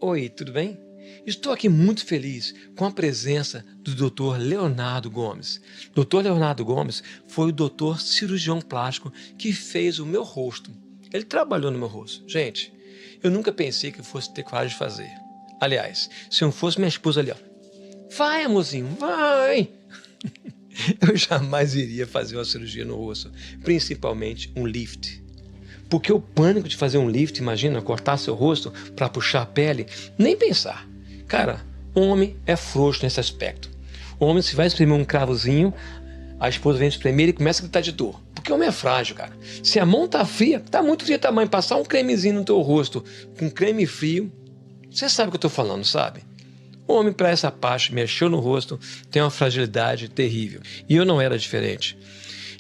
Oi, tudo bem? Estou aqui muito feliz com a presença do Dr. Leonardo Gomes. Dr. Leonardo Gomes foi o doutor cirurgião plástico que fez o meu rosto. Ele trabalhou no meu rosto. Gente, eu nunca pensei que fosse ter coragem de fazer. Aliás, se não fosse minha esposa ali, ó. Vai, amorzinho, vai! Eu jamais iria fazer uma cirurgia no rosto, principalmente um lift. Porque o pânico de fazer um lift, imagina, cortar seu rosto para puxar a pele, nem pensar. Cara, homem é frouxo nesse aspecto. O homem, se vai espremer um cravozinho, a esposa vem espremer e começa a gritar de dor. Porque o homem é frágil, cara. Se a mão tá fria, tá muito fria tamanho, passar um cremezinho no teu rosto com creme frio, você sabe o que eu tô falando, sabe? O homem, para essa parte, mexeu no rosto, tem uma fragilidade terrível. E eu não era diferente.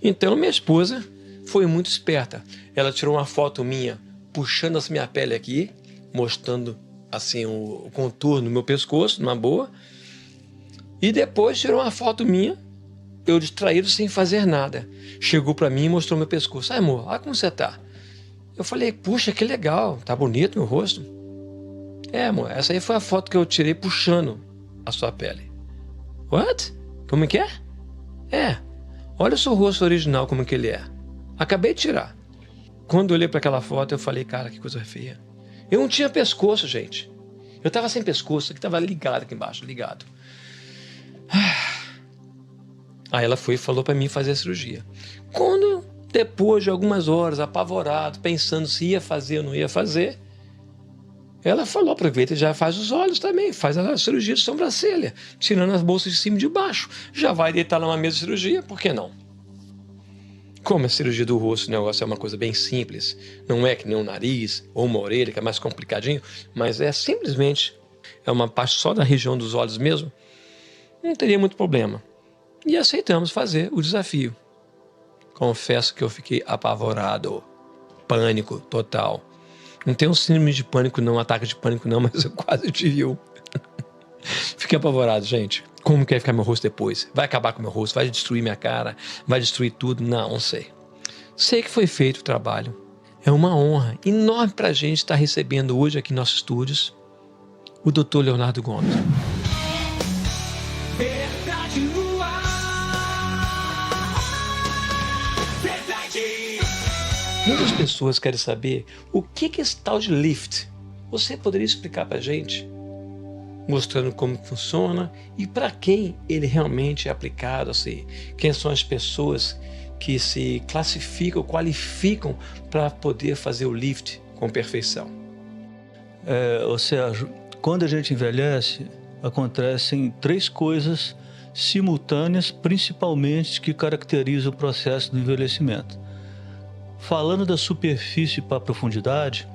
Então, minha esposa foi muito esperta. Ela tirou uma foto minha, puxando essa minha pele aqui, mostrando assim o contorno do meu pescoço, numa boa. E depois tirou uma foto minha, eu distraído sem fazer nada. Chegou para mim e mostrou meu pescoço. Amor, olha como você tá. Eu falei, puxa, que legal, tá bonito meu rosto. Amor, essa aí foi a foto que eu tirei puxando a sua pele. What? Como é que é? Olha o seu rosto original, como que ele é. Acabei de tirar. Quando eu olhei para aquela foto, eu falei, cara, que coisa feia. Eu não tinha pescoço, gente. Eu tava sem pescoço, que tava ligado aqui embaixo, ligado. Aí ela foi e falou para mim fazer a cirurgia. Quando, depois de algumas horas, apavorado, pensando se ia fazer ou não ia fazer, ela falou, aproveita e já faz os olhos também, faz a cirurgia de sobrancelha, tirando as bolsas de cima e de baixo. Já vai deitar numa mesa de cirurgia, por que não? Como a cirurgia do rosto, o negócio é uma coisa bem simples, não é que nem um nariz ou uma orelha, que é mais complicadinho, mas é simplesmente, é uma parte só da região dos olhos mesmo, não teria muito problema. E aceitamos fazer o desafio. Confesso que eu fiquei apavorado, pânico total. Não tenho um síndrome de pânico não, ataque de pânico não, mas eu quase tive um. Fiquei apavorado, gente. Como que vai ficar meu rosto depois? Vai acabar com meu rosto? Vai destruir minha cara? Vai destruir tudo? Não sei. Sei que foi feito o trabalho. É uma honra enorme pra gente estar recebendo hoje aqui em nossos estúdios o Dr. Leonardo Gomes. Verdade no ar. Verdade. Muitas pessoas querem saber o que é esse tal de lift. Você poderia explicar pra gente? Mostrando como funciona e para quem ele realmente é aplicado, assim, quem são as pessoas que se classificam, qualificam para poder fazer o lift com perfeição. Sérgio, quando a gente envelhece, acontecem três coisas simultâneas, principalmente, que caracterizam o processo do envelhecimento. Falando da superfície para a profundidade,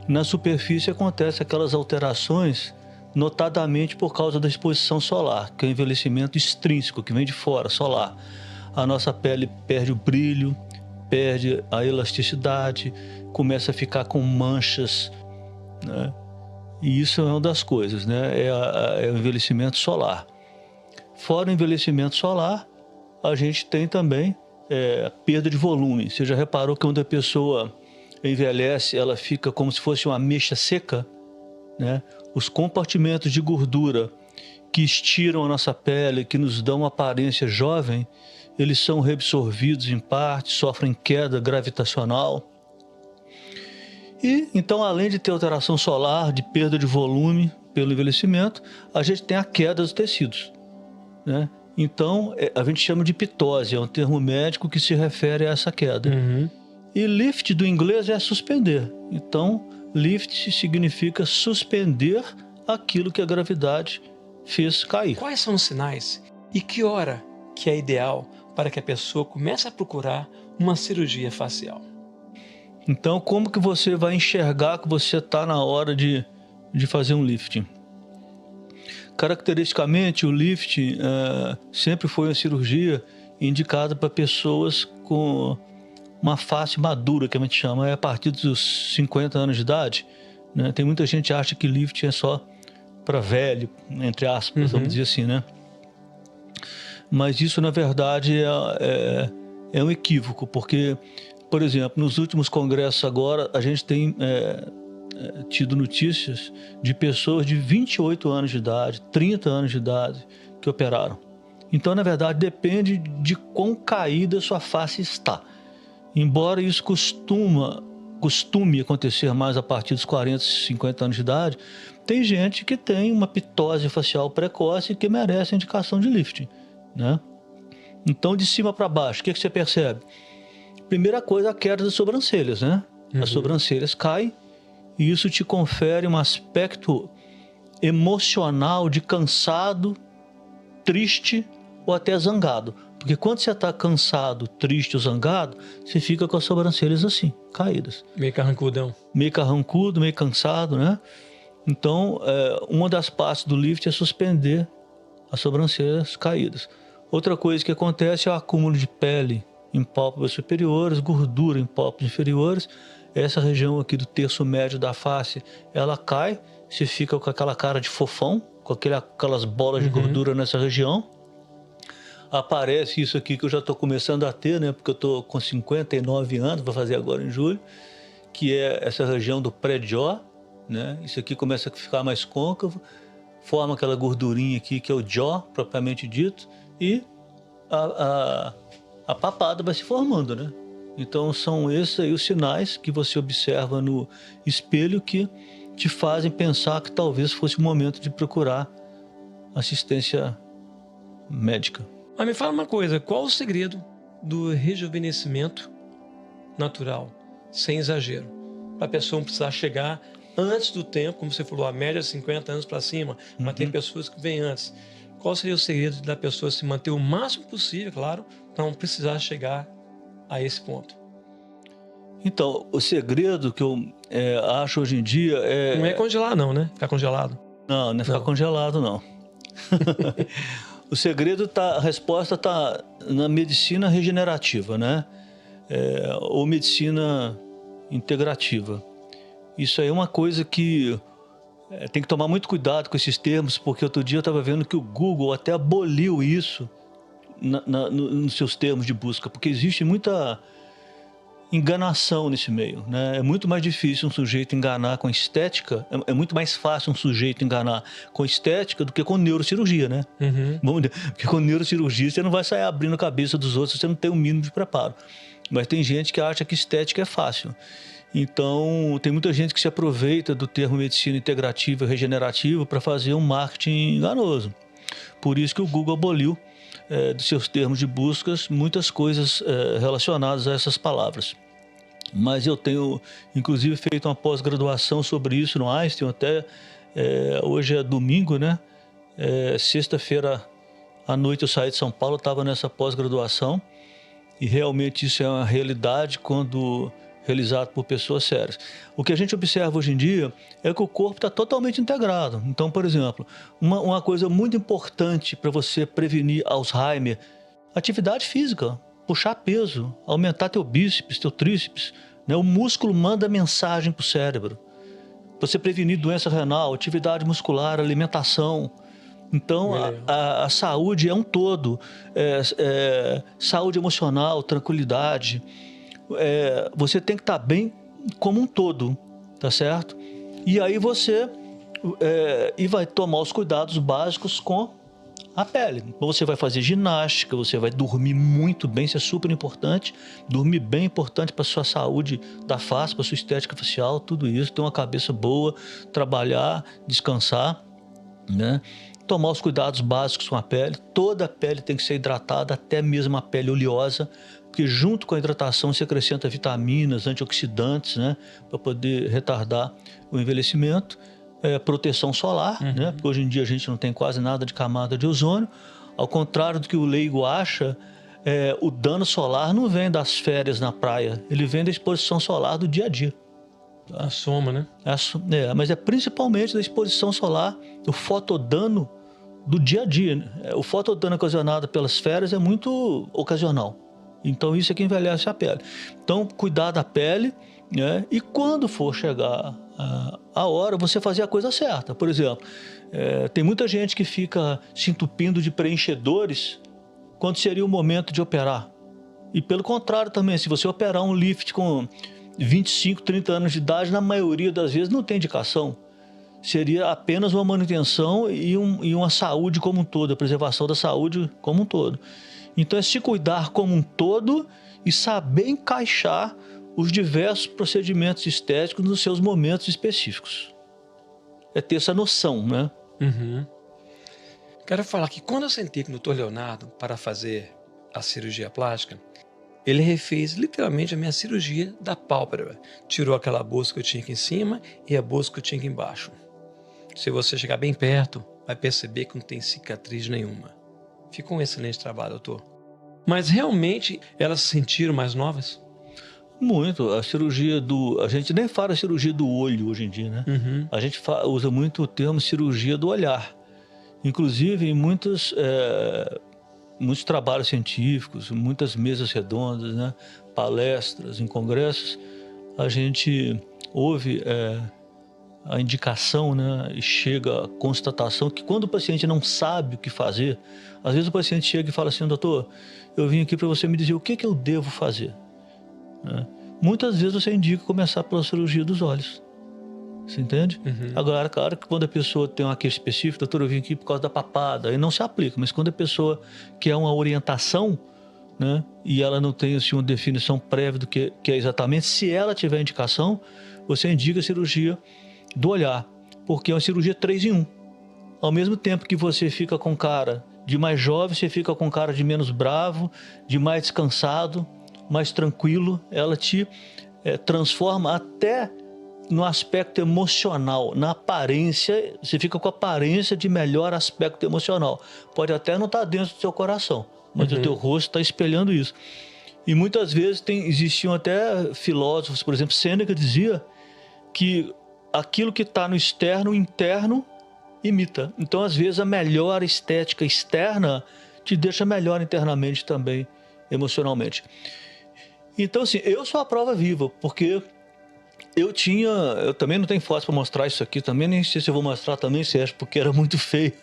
na superfície acontecem aquelas alterações notadamente por causa da exposição solar, que é o envelhecimento extrínseco, que vem de fora, solar. A nossa pele perde o brilho, perde a elasticidade, começa a ficar com manchas, né? E isso é uma das coisas, né? É o envelhecimento solar. Fora o envelhecimento solar, a gente tem também perda de volume. Você já reparou que quando a pessoa envelhece, ela fica como se fosse uma ameixa seca, né? Os compartimentos de gordura que estiram a nossa pele, que nos dão uma aparência jovem, eles são reabsorvidos em parte, sofrem queda gravitacional. E então, além de ter alteração solar, de perda de volume pelo envelhecimento, a gente tem a queda dos tecidos, né? Então, a gente chama de pitose, é um termo médico que se refere a essa queda. E lift do inglês é suspender. Então, lift significa suspender aquilo que a gravidade fez cair. Quais são os sinais e que hora que é ideal para que a pessoa comece a procurar uma cirurgia facial? Então, como que você vai enxergar que você está na hora de fazer um lifting? Caracteristicamente, o lifting sempre foi uma cirurgia indicada para pessoas com uma face madura, que a gente chama, a partir dos 50 anos de idade, né? Tem muita gente que acha que lifting é só para velho, entre aspas, vamos dizer assim, né? Mas isso, na verdade, é um equívoco, porque, por exemplo, nos últimos congressos agora, a gente tem tido notícias de pessoas de 28 anos de idade, 30 anos de idade que operaram. Então, na verdade, depende de quão caída sua face está. Embora isso costume acontecer mais a partir dos 40, 50 anos de idade, tem gente que tem uma pitose facial precoce que merece indicação de lifting, né? Então, de cima para baixo, o que você percebe? Primeira coisa, a queda das sobrancelhas, né? As sobrancelhas caem e isso te confere um aspecto emocional de cansado, triste ou até zangado. Porque quando você está cansado, triste ou zangado, você fica com as sobrancelhas assim, caídas. Meio carrancudão. Meio carrancudo, meio cansado, né? Então, uma das partes do lift é suspender as sobrancelhas caídas. Outra coisa que acontece é o acúmulo de pele em pálpebras superiores, gordura em pálpebras inferiores. Essa região aqui do terço médio da face, ela cai, você fica com aquela cara de fofão, com aquelas bolas de gordura nessa região. Aparece isso aqui que eu já estou começando a ter, né? Porque eu estou com 59 anos, vou fazer agora em julho, que é essa região do pré-jaw, né? Isso aqui começa a ficar mais côncavo, forma aquela gordurinha aqui que é o jaw, propriamente dito, e a papada vai se formando, né? Então são esses aí os sinais que você observa no espelho que te fazem pensar que talvez fosse o momento de procurar assistência médica. Mas me fala uma coisa, qual o segredo do rejuvenescimento natural, sem exagero? Para a pessoa não precisar chegar antes do tempo, como você falou, a média é 50 anos para cima, mas tem pessoas que vêm antes. Qual seria o segredo da pessoa se manter o máximo possível, claro, para não precisar chegar a esse ponto? Então, o segredo que eu acho hoje em dia é... Não é congelar não, né? Ficar congelado. Não é ficar congelado, não. O segredo a resposta está na medicina regenerativa, né? Ou medicina integrativa. Isso aí é uma coisa que tem que tomar muito cuidado com esses termos, porque outro dia eu estava vendo que o Google até aboliu isso nos seus termos de busca, porque existe muita enganação nesse meio, né? É muito mais difícil um sujeito enganar com estética, é muito mais fácil um sujeito enganar com estética do que com neurocirurgia, né? Vamos dizer, porque com neurocirurgia você não vai sair abrindo a cabeça dos outros se você não tem o mínimo de preparo. Mas tem gente que acha que estética é fácil. Então, tem muita gente que se aproveita do termo medicina integrativa e regenerativa para fazer um marketing enganoso. Por isso que o Google aboliu dos seus termos de buscas muitas coisas relacionadas a essas palavras. Mas eu tenho, inclusive, feito uma pós-graduação sobre isso no Einstein, até hoje é domingo, né? Sexta-feira à noite eu saí de São Paulo, estava nessa pós-graduação, e realmente isso é uma realidade quando realizado por pessoas sérias. O que a gente observa hoje em dia é que o corpo está totalmente integrado. Então, por exemplo, uma coisa muito importante para você prevenir Alzheimer, atividade física, puxar peso, aumentar teu bíceps, teu tríceps, né? O músculo manda mensagem para o cérebro. Você prevenir doença renal, atividade muscular, alimentação. Então, a saúde é um todo. Saúde emocional, tranquilidade. Você tem que estar bem como um todo, tá certo? E aí você vai tomar os cuidados básicos com a pele. Então você vai fazer ginástica, você vai dormir muito bem, isso é super importante. Dormir bem é importante para sua saúde da face, para sua estética facial, tudo isso. Ter uma cabeça boa, trabalhar, descansar, né? Tomar os cuidados básicos com a pele. Toda a pele tem que ser hidratada, até mesmo a pele oleosa, porque junto com a hidratação se acrescenta vitaminas, antioxidantes, né, para poder retardar o envelhecimento. Proteção solar, né, porque hoje em dia a gente não tem quase nada de camada de ozônio. Ao contrário do que o leigo acha, o dano solar não vem das férias na praia, ele vem da exposição solar do dia a dia. A soma, né? Mas é principalmente da exposição solar, do fotodano do dia a dia, né? O fotodano ocasionado pelas férias é muito ocasional. Então isso é que envelhece a pele. Então cuidar da pele, né? E quando for chegar a hora, você fazer a coisa certa. Por exemplo, tem muita gente que fica se entupindo de preenchedores quando seria o momento de operar. E pelo contrário também, se você operar um lift com 25, 30 anos de idade, na maioria das vezes não tem indicação. Seria apenas uma manutenção e uma saúde como um todo, a preservação da saúde como um todo. Então é se cuidar como um todo e saber encaixar os diversos procedimentos estéticos nos seus momentos específicos. É ter essa noção, né? Uhum. Quero falar que quando eu sentei com o Dr. Leonardo para fazer a cirurgia plástica, ele refez literalmente a minha cirurgia da pálpebra. Tirou aquela bolsa que eu tinha aqui em cima e a bolsa que eu tinha aqui embaixo. Se você chegar bem perto, vai perceber que não tem cicatriz nenhuma. Ficou um excelente trabalho, doutor. Mas realmente elas se sentiram mais novas? Muito. A cirurgia a gente nem fala cirurgia do olho hoje em dia, né? Uhum. A gente usa muito o termo cirurgia do olhar. Inclusive, em muitos trabalhos científicos, muitas mesas redondas, né? Palestras, em congressos, a gente ouve a indicação, né? E chega a constatação que quando o paciente não sabe o que fazer, às vezes o paciente chega e fala assim: doutor, eu vim aqui para você me dizer o que eu devo fazer. Né? Muitas vezes você indica começar pela cirurgia dos olhos. Você entende? Uhum. Agora, claro que quando a pessoa tem uma queixa específica, doutor, eu vim aqui por causa da papada, aí não se aplica. Mas quando a pessoa quer uma orientação, né, e ela não tem assim, uma definição prévia do que é exatamente, se ela tiver indicação, você indica a cirurgia do olhar, porque é uma cirurgia 3 em 1. Ao mesmo tempo que você fica com cara de mais jovem, você fica com cara de menos bravo, de mais descansado, mais tranquilo. Ela te transforma até no aspecto emocional, na aparência. Você fica com a aparência de melhor aspecto emocional. Pode até não estar dentro do seu coração, mas o teu rosto está espelhando isso. E muitas vezes existiam até filósofos, por exemplo, Sêneca dizia que aquilo que está no externo, o interno imita. Então, às vezes, a melhor estética externa te deixa melhor internamente também, emocionalmente. Então, assim, eu sou a prova viva, porque eu também não tenho foto para mostrar isso aqui, também nem sei se eu vou mostrar também, se acha, porque era muito feio.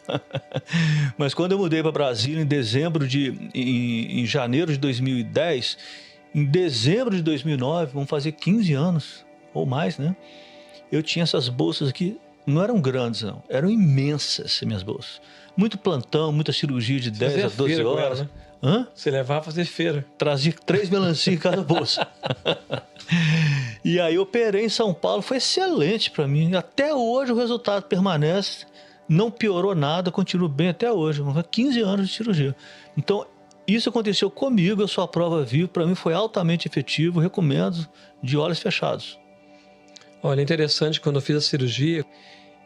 Mas quando eu mudei para Brasília em janeiro de 2010, em dezembro de 2009, vão fazer 15 anos ou mais, né? Eu tinha essas bolsas aqui, não eram grandes, não, eram imensas minhas bolsas. Muito plantão, muita cirurgia de 10 a 12 horas. Ela, né? Hã? Você levava a fazer feira. Trazia 3 melancia em cada bolsa. E aí eu operei em São Paulo, foi excelente para mim. Até hoje o resultado permanece, não piorou nada, continuo bem até hoje. 15 anos de cirurgia. Então, isso aconteceu comigo, eu sou a prova viva, para mim foi altamente efetivo, recomendo de olhos fechados. Olha, interessante, quando eu fiz a cirurgia,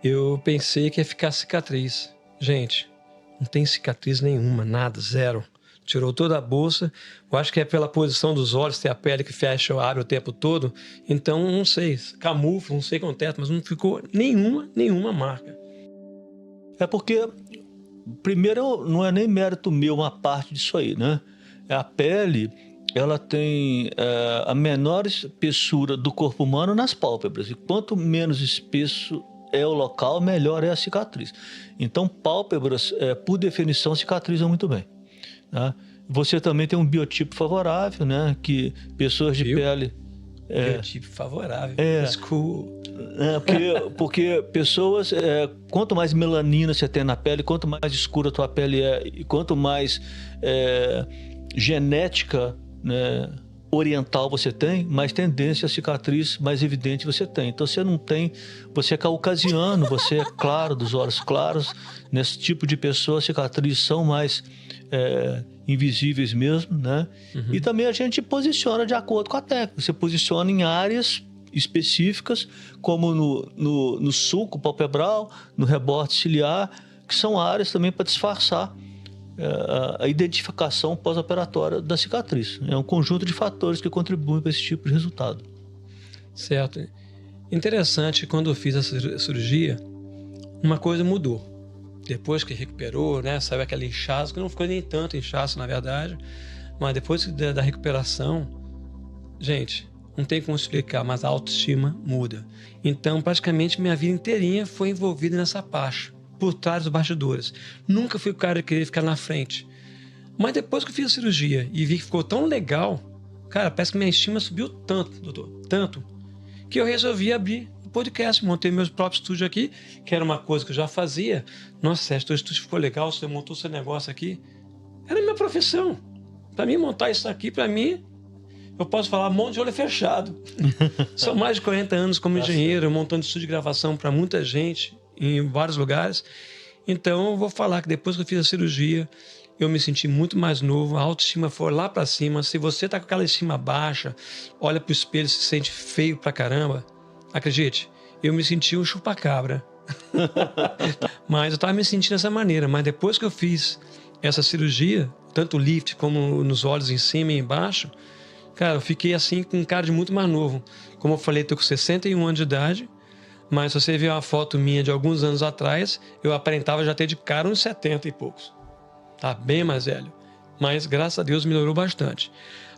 eu pensei que ia ficar cicatriz. Gente, não tem cicatriz nenhuma, nada, zero. Tirou toda a bolsa. Eu acho que é pela posição dos olhos, tem a pele que fecha ou abre o tempo todo. Então, não sei, camufla, não sei o que acontece, mas não ficou nenhuma marca. É porque, primeiro, não é nem mérito meu uma parte disso aí, né? A pele, ela tem a menor espessura do corpo humano nas pálpebras. E quanto menos espesso é o local, melhor é a cicatriz. Então, pálpebras, por definição, cicatrizam muito bem. Né? Você também tem um biotipo favorável, né? Que pessoas de pele... Biotipo favorável. Cool. Porque pessoas... quanto mais melanina você tem na pele, quanto mais escura a tua pele é, e quanto mais genética, né, oriental você tem, mais tendência a cicatriz mais evidente você tem. Então você é caucasiano, você é claro, dos olhos claros. Nesse tipo de pessoa, as cicatrizes são mais invisíveis mesmo, né? E também a gente posiciona de acordo com a técnica. Você posiciona em áreas específicas, como no sulco palpebral, no reborte ciliar, que são áreas também para disfarçar a identificação pós-operatória da cicatriz. É um conjunto de fatores que contribuem para esse tipo de resultado. Certo. Interessante, quando eu fiz a cirurgia, uma coisa mudou. Depois que recuperou, né, saiu aquela inchaço, que não ficou nem tanto inchaço, na verdade, mas depois da recuperação, gente, não tem como explicar, mas a autoestima muda. Então, praticamente, minha vida inteirinha foi envolvida nessa parte, por trás dos bastidores. Nunca fui o cara que queria ficar na frente. Mas depois que eu fiz a cirurgia e vi que ficou tão legal, cara, parece que minha estima subiu tanto, doutor. tanto que eu resolvi abrir o podcast. Montei meus próprios estúdios aqui, que era uma coisa que eu já fazia. Nossa, Sérgio, teu estúdio ficou legal, você montou seu negócio aqui. Era a minha profissão. Para mim, montar isso aqui, para mim, eu posso falar um monte de olho fechado. São mais de 40 anos como engenheiro, montando estúdio de gravação para muita gente, em vários lugares. Então, eu vou falar que depois que eu fiz a cirurgia, eu me senti muito mais novo, a autoestima foi lá para cima. Se você tá com aquela estima baixa, olha pro espelho e se sente feio pra caramba, acredite, eu me senti um chupa-cabra. Mas eu tava me sentindo dessa maneira. Mas depois que eu fiz essa cirurgia, tanto o lift como nos olhos em cima e embaixo, cara, eu fiquei assim com um cara de muito mais novo. Como eu falei, eu tô com 61 anos de idade, mas se você ver uma foto minha de alguns anos atrás, eu aparentava já ter de cara uns 70 e poucos. Tá bem mais velho. Mas, graças a Deus, melhorou bastante.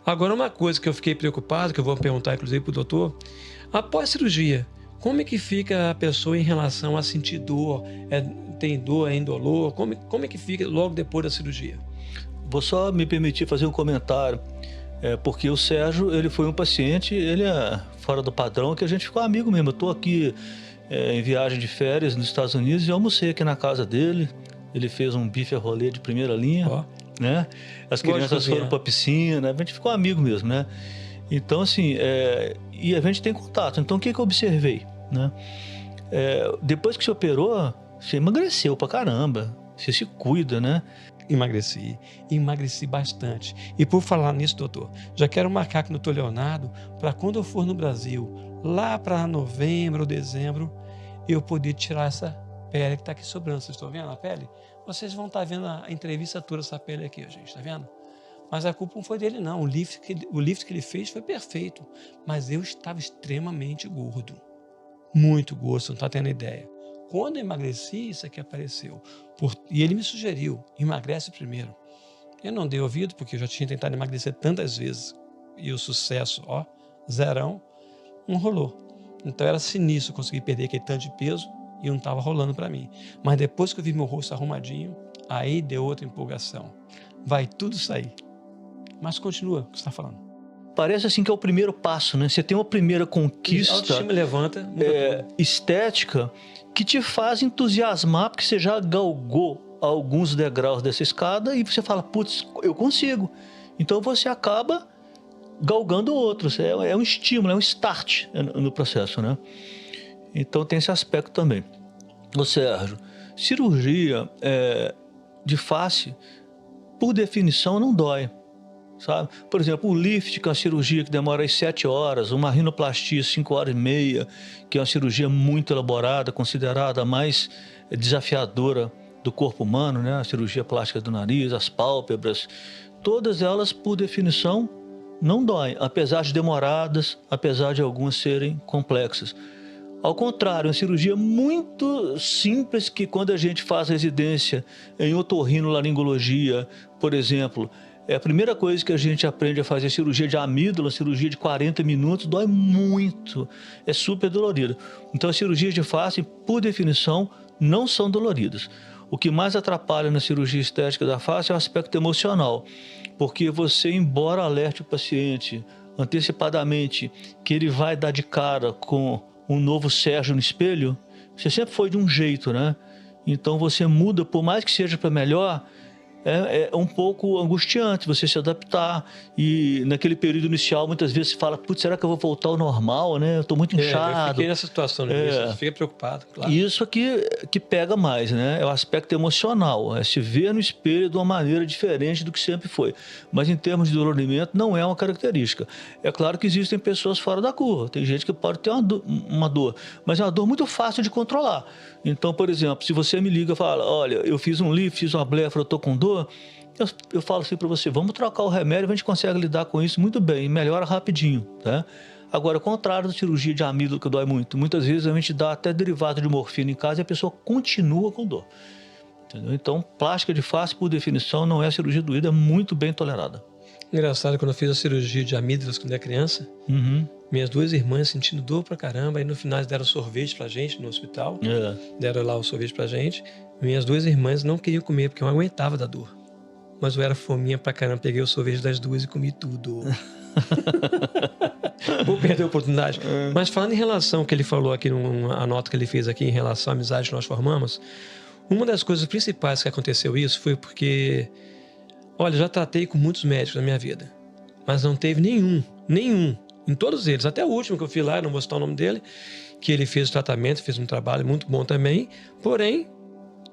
Agora, uma coisa que eu fiquei preocupado, que eu vou perguntar, inclusive, pro doutor, após a cirurgia, como é que fica a pessoa em relação a sentir dor? Tem dor, é indolor? Como é que fica logo depois da cirurgia? Vou só me permitir fazer um comentário, porque o Sérgio, ele foi um paciente, ele é fora do padrão, que a gente ficou amigo mesmo. Eu tô aqui em viagem de férias nos Estados Unidos e almocei aqui na casa dele. Ele fez um bife a rolê de primeira linha, né? As crianças foram para a piscina, a gente ficou amigo mesmo, né? Então, assim, e a gente tem contato. Então, o que eu observei, né? Depois que você operou, você emagreceu pra caramba, você se cuida, né? Emagreci bastante. E por falar nisso, doutor, já quero marcar com o doutor Leonardo para quando eu for no Brasil, lá para novembro ou dezembro, eu poder tirar essa pele que está aqui sobrando. Vocês estão vendo a pele? Vocês vão estar vendo a entrevista toda dessa pele aqui, gente, tá vendo? Mas a culpa não foi dele, não. O lift que ele fez foi perfeito. Mas eu estava extremamente gordo. Muito gordo, você não está tendo ideia. Quando eu emagreci, isso aqui apareceu. E ele me sugeriu, emagrece primeiro. Eu não dei ouvido, porque eu já tinha tentado emagrecer tantas vezes. E o sucesso, zerão, não rolou. Então era sinistro conseguir perder aquele tanto de peso e não estava rolando para mim. Mas depois que eu vi meu rosto arrumadinho, aí deu outra empolgação. Vai tudo sair. Mas continua o que você está falando. Parece assim que é o primeiro passo, né? Você tem uma primeira conquista, a autoestima levanta, estética, que te faz entusiasmar, porque você já galgou alguns degraus dessa escada e você fala, putz, eu consigo. Então você acaba galgando outros. É um estímulo, é um start no processo, né? Então tem esse aspecto também. Ô Sérgio, cirurgia de face, por definição, não dói. Sabe? Por exemplo, o lift, que é uma cirurgia que demora aí 7 horas, uma rinoplastia 5 horas e meia, que é uma cirurgia muito elaborada, considerada a mais desafiadora do corpo humano, né? A cirurgia plástica do nariz, as pálpebras, todas elas, por definição, não doem, apesar de demoradas, apesar de algumas serem complexas. Ao contrário, uma cirurgia muito simples que quando a gente faz residência em otorrinolaringologia, por exemplo, a primeira coisa que a gente aprende a fazer cirurgia de amígdala, cirurgia de 40 minutos, dói muito, é super dolorida. Então as cirurgias de face, por definição, não são doloridas. O que mais atrapalha na cirurgia estética da face é o aspecto emocional, porque você, embora alerte o paciente antecipadamente que ele vai dar de cara com um novo Sérgio no espelho, você sempre foi de um jeito, né? Então você muda, por mais que seja para melhor, é um pouco angustiante você se adaptar. E naquele período inicial, muitas vezes você fala, putz, será que eu vou voltar ao normal, né? Eu estou muito inchado. Eu fiquei nessa situação, né? Você fica preocupado, claro. Isso aqui que pega mais, né? É o aspecto emocional, é se ver no espelho de uma maneira diferente do que sempre foi. Mas em termos de dolorimento, não é uma característica. É claro que existem pessoas fora da curva. Tem gente que pode ter uma dor, mas é uma dor muito fácil de controlar. Então, por exemplo, se você me liga e fala, olha, eu fiz um lift, fiz uma blefra, eu estou com dor, eu falo assim para você, vamos trocar o remédio, a gente consegue lidar com isso muito bem, melhora rapidinho, tá? Agora, ao contrário da cirurgia de amígdala, que dói muito, muitas vezes a gente dá até derivado de morfina em casa e a pessoa continua com dor. Entendeu? Então, plástica de face, por definição, não é cirurgia doída, é muito bem tolerada. Engraçado, quando eu fiz a cirurgia de amígdalas quando era criança, minhas 2 irmãs sentindo dor pra caramba, aí no final deram sorvete pra gente no hospital, deram lá o sorvete pra gente. Minhas 2 irmãs não queriam comer porque eu não aguentava da dor. Mas eu era fominha pra caramba, peguei o sorvete das 2 e comi tudo. Vou perder a oportunidade. Mas falando em relação ao que ele falou aqui, a nota que ele fez aqui em relação à amizade que nós formamos, uma das coisas principais que aconteceu isso foi porque, olha, eu já tratei com muitos médicos na minha vida, mas não teve nenhum, em todos eles, até o último que eu fui lá, eu não vou citar o nome dele, que ele fez o tratamento, fez um trabalho muito bom também, porém,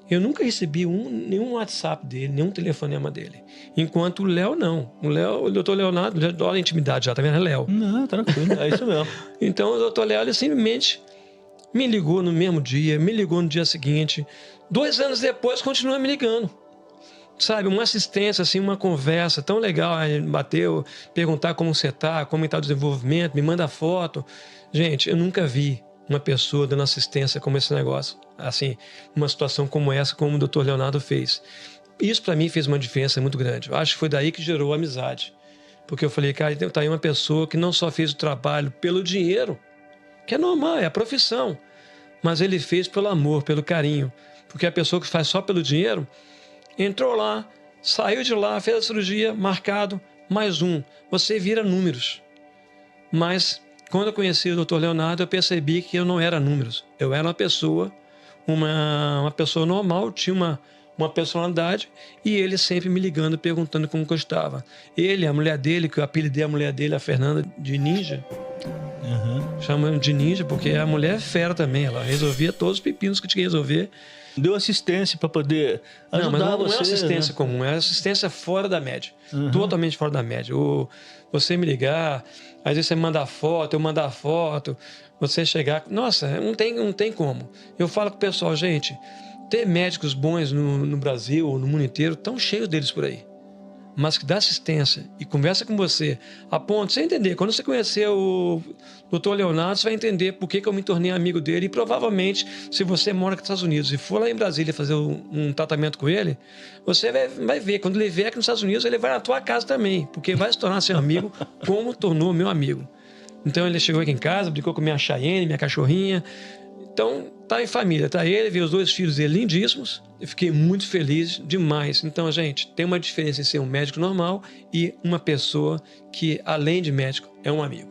eu nunca recebi nenhum WhatsApp dele, nenhum telefonema dele. Enquanto o Léo, não. O doutor Leonardo, olha a intimidade já, tá vendo? É Léo. Não, tranquilo, é isso mesmo. Então, o doutor Léo, ele simplesmente me ligou no mesmo dia, me ligou no dia seguinte. 2 anos depois, continua me ligando. Sabe, uma assistência, assim, uma conversa tão legal. Aí ele bateu, perguntar como você tá, como está o desenvolvimento, me manda foto. Gente, eu nunca vi uma pessoa dando assistência como esse negócio. Assim, uma situação como essa, como o Dr. Leonardo fez. Isso, para mim, fez uma diferença muito grande. Eu acho que foi daí que gerou a amizade. Porque eu falei, cara, tá aí uma pessoa que não só fez o trabalho pelo dinheiro, que é normal, é a profissão, mas ele fez pelo amor, pelo carinho. Porque a pessoa que faz só pelo dinheiro, entrou lá, saiu de lá, fez a cirurgia, marcado, mais um. Você vira números. Mas quando eu conheci o Dr. Leonardo, eu percebi que eu não era números. Eu era uma pessoa normal, tinha uma personalidade, e ele sempre me ligando, perguntando como que eu estava. Ele, a mulher dele, que eu apelidei a mulher dele, a Fernanda, de Ninja. Chamando de Ninja, porque a mulher é fera também. Ela resolvia todos os pepinos que tinha que resolver. Deu assistência para poder ajudar mas não você, é assistência, né? comum, é assistência fora da média. Totalmente fora da média. Você me ligar, às vezes você mandar foto, eu mandar foto, você chegar... Nossa, não tem como. Eu falo com o pessoal, gente, ter médicos bons no Brasil ou no mundo inteiro, estão cheios deles por aí. Mas que dá assistência e conversa com você, a ponto de você entender. Quando você conhecer o Dr. Leonardo, você vai entender por que eu me tornei amigo dele. E provavelmente, se você mora nos Estados Unidos e for lá em Brasília fazer um tratamento com ele, você vai ver. Quando ele vier aqui nos Estados Unidos, ele vai na tua casa também, porque vai se tornar seu amigo como tornou meu amigo. Então ele chegou aqui em casa, brincou com minha Cheyenne, minha cachorrinha. Então, tá em família, tá ele, vi os 2 filhos dele lindíssimos. Eu fiquei muito feliz demais. Então, gente, tem uma diferença em ser um médico normal e uma pessoa que, além de médico, é um amigo.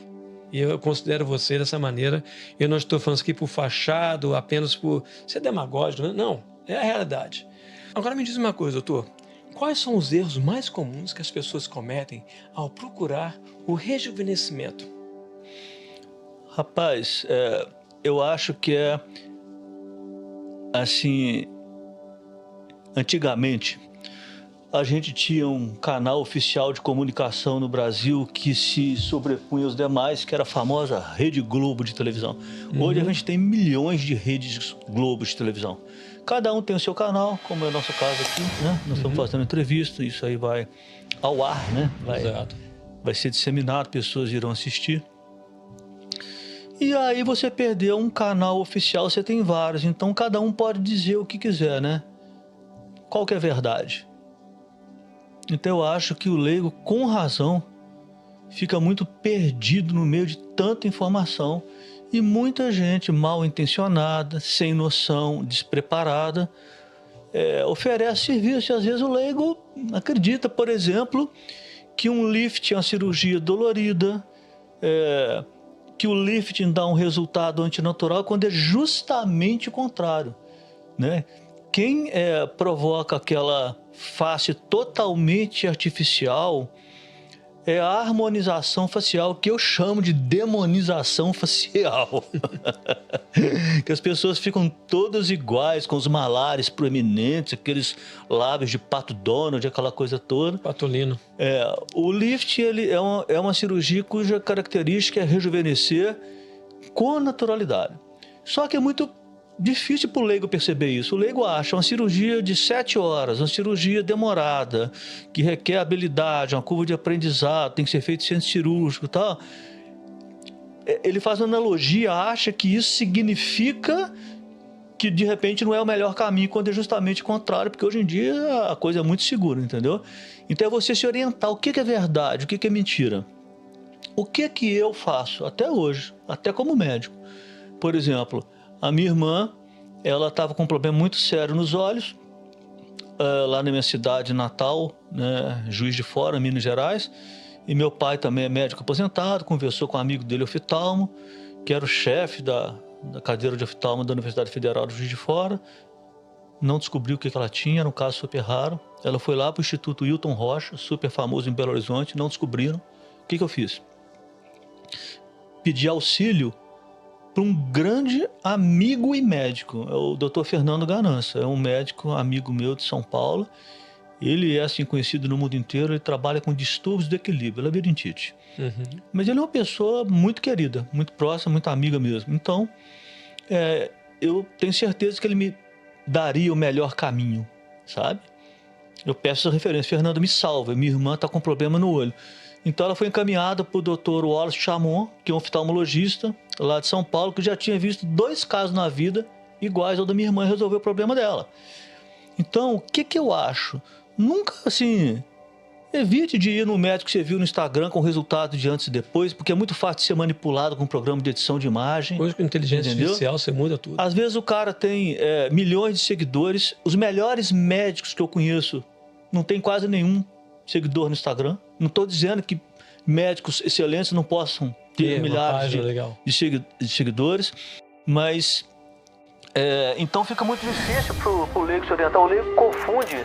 E eu considero você dessa maneira. Eu não estou falando isso aqui por fachado, apenas por ser demagógico. Não, é a realidade. Agora me diz uma coisa, doutor. Quais são os erros mais comuns que as pessoas cometem ao procurar o rejuvenescimento? Rapaz, eu acho que assim, antigamente a gente tinha um canal oficial de comunicação no Brasil que se sobrepunha aos demais, que era a famosa Rede Globo de televisão. Hoje a gente tem milhões de redes Globo de televisão. Cada um tem o seu canal, como é o nosso caso aqui, né? Nós estamos fazendo entrevista, isso aí vai ao ar, né? Vai ser disseminado, pessoas irão assistir. E aí você perdeu um canal oficial, você tem vários, então cada um pode dizer o que quiser, né? Qual que é a verdade? Então eu acho que o leigo, com razão, fica muito perdido no meio de tanta informação e muita gente mal intencionada, sem noção, despreparada, oferece serviço. E às vezes o leigo acredita, por exemplo, que um lift é uma cirurgia dolorida, que o lifting dá um resultado antinatural, quando é justamente o contrário, né? Quem provoca aquela face totalmente artificial é a harmonização facial, que eu chamo de demonização facial. Que as pessoas ficam todas iguais, com os malares proeminentes, aqueles lábios de Pato Donald, aquela coisa toda. Patolino. O lift ele é uma cirurgia cuja característica é rejuvenescer com naturalidade. Só que é muito difícil para o leigo perceber isso. O leigo acha uma cirurgia de 7 horas, uma cirurgia demorada, que requer habilidade, uma curva de aprendizado, tem que ser feito centro cirúrgico e tal. Ele faz uma analogia, acha que isso significa que de repente não é o melhor caminho, quando é justamente o contrário, porque hoje em dia a coisa é muito segura, entendeu? Então é você se orientar, o que é verdade, o que é mentira. O que eu faço até hoje, até como médico? Por exemplo, a minha irmã, ela estava com um problema muito sério nos olhos, lá na minha cidade natal, né, Juiz de Fora, Minas Gerais, E meu pai também é médico aposentado, conversou com um amigo dele, oftalmo, que era o chefe da cadeira de oftalmo da Universidade Federal do Juiz de Fora. Não descobriu o que ela tinha, era um caso super raro. Ela foi lá para o Instituto Hilton Rocha, super famoso em Belo Horizonte, não descobriram. O que eu fiz? Pedi auxílio para um grande amigo e médico, é o Dr. Fernando Ganança, é um médico amigo meu de São Paulo. Ele é assim conhecido no mundo inteiro, ele trabalha com distúrbios do equilíbrio, labirintite. Mas ele é uma pessoa muito querida, muito próxima, muito amiga mesmo. Então, eu tenho certeza que ele me daria o melhor caminho, sabe? Eu peço essa referência, Fernando, me salva, minha irmã está com problema no olho. Então ela foi encaminhada para o Dr. Wallace Chamon, que é um oftalmologista lá de São Paulo, que já tinha visto 2 casos na vida iguais ao da minha irmã e resolveu o problema dela. Então, o que eu acho? Nunca, assim, evite de ir no médico que você viu no Instagram com resultado de antes e depois, porque é muito fácil de ser manipulado com um programa de edição de imagem. Hoje com inteligência artificial você muda tudo. Às vezes o cara tem milhões de seguidores. Os melhores médicos que eu conheço não tem quase nenhum seguidor no Instagram. Não estou dizendo que médicos excelentes não possam ter milhares de seguidores, mas então fica muito difícil para o leigo se orientar. O leigo confunde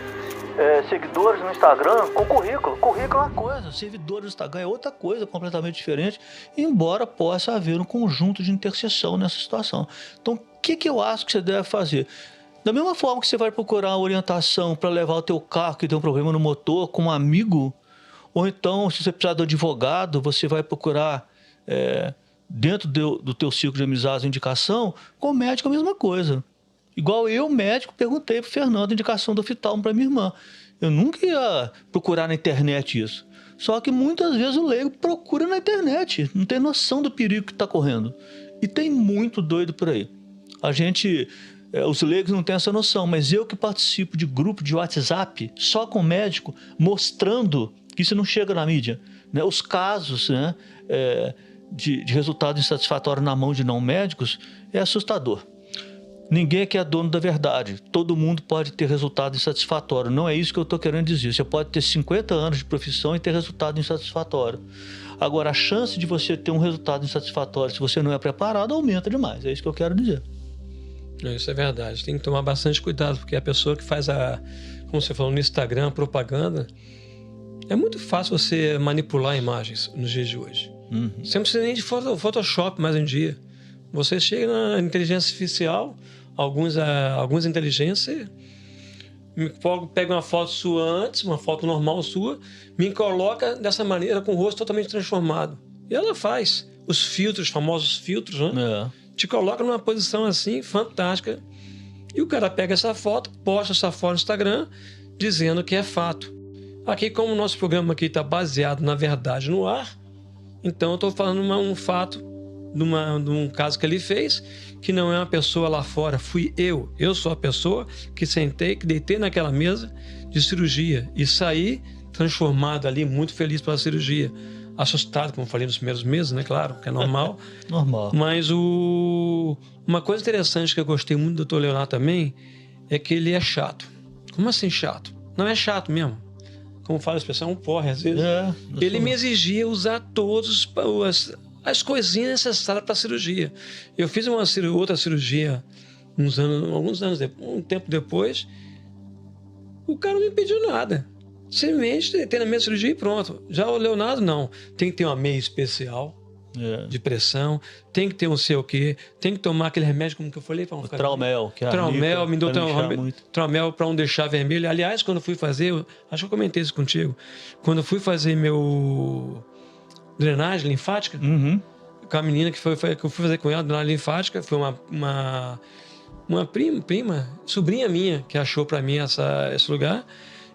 seguidores no Instagram com currículo. Currículo é uma coisa, seguidores no Instagram é outra coisa completamente diferente, embora possa haver um conjunto de interseção nessa situação. Então, o que eu acho que você deve fazer? Da mesma forma que você vai procurar orientação para levar o teu carro que tem um problema no motor com um amigo, ou então, se você precisar de um advogado, você vai procurar dentro do teu ciclo de amizades indicação, com o médico a mesma coisa. Igual eu, médico, perguntei para o Fernando a indicação do oftalmo para minha irmã. Eu nunca ia procurar na internet isso. Só que muitas vezes o leigo procura na internet, não tem noção do perigo que está correndo. E tem muito doido por aí. Os leigos não têm essa noção, mas eu que participo de grupo de WhatsApp, só com médico, mostrando que isso não chega na mídia, né? Os casos, né, de resultado insatisfatório na mão de não médicos é assustador. Ninguém aqui é dono da verdade. Todo mundo pode ter resultado insatisfatório. Não é isso que eu estou querendo dizer. Você pode ter 50 anos de profissão e ter resultado insatisfatório. Agora, a chance de você ter um resultado insatisfatório, se você não é preparado, aumenta demais. É isso que eu quero dizer. Isso é verdade. Tem que tomar bastante cuidado, porque a pessoa que faz como você falou, no Instagram, propaganda, é muito fácil você manipular imagens nos dias de hoje. Você não precisa nem de Photoshop mais um dia. Você chega na inteligência artificial, algumas inteligências, pega uma foto sua antes, uma foto normal sua, me coloca dessa maneira com o rosto totalmente transformado. E ela faz os filtros, famosos filtros, né? Te coloca numa posição assim, fantástica. E o cara pega essa foto, posta essa foto no Instagram, dizendo que é fato. Aqui, como o nosso programa aqui está baseado na verdade no ar, então eu estou falando um fato de um caso que ele fez, que não é uma pessoa lá fora, fui eu. Eu sou a pessoa que sentei, que deitei naquela mesa de cirurgia e saí transformado ali, muito feliz pela cirurgia. Assustado, como eu falei nos primeiros meses, né? Claro, que é normal. Normal. Mas uma coisa interessante que eu gostei muito do Dr. Leonardo também é que ele é chato. Como assim chato? Não é chato mesmo. Como fala a expressão, um porre às vezes. Ele me exigia usar todas as coisinhas necessárias para a cirurgia. Eu fiz outra cirurgia alguns anos depois, um tempo depois. O cara não me pediu nada. Simplesmente tem na minha cirurgia e pronto. Já o Leonardo não. Tem que ter uma meia especial de pressão, tem que ter um sei o quê, tem que tomar aquele remédio, como que eu falei? O Traumel. Que é Traumel, me deu Traumel para não deixar vermelho. Aliás, quando eu fui fazer, acho que eu comentei isso contigo, quando eu fui fazer meu drenagem linfática, com a menina que eu fui fazer com ela, drenagem linfática, foi uma prima, sobrinha minha, que achou para mim esse lugar.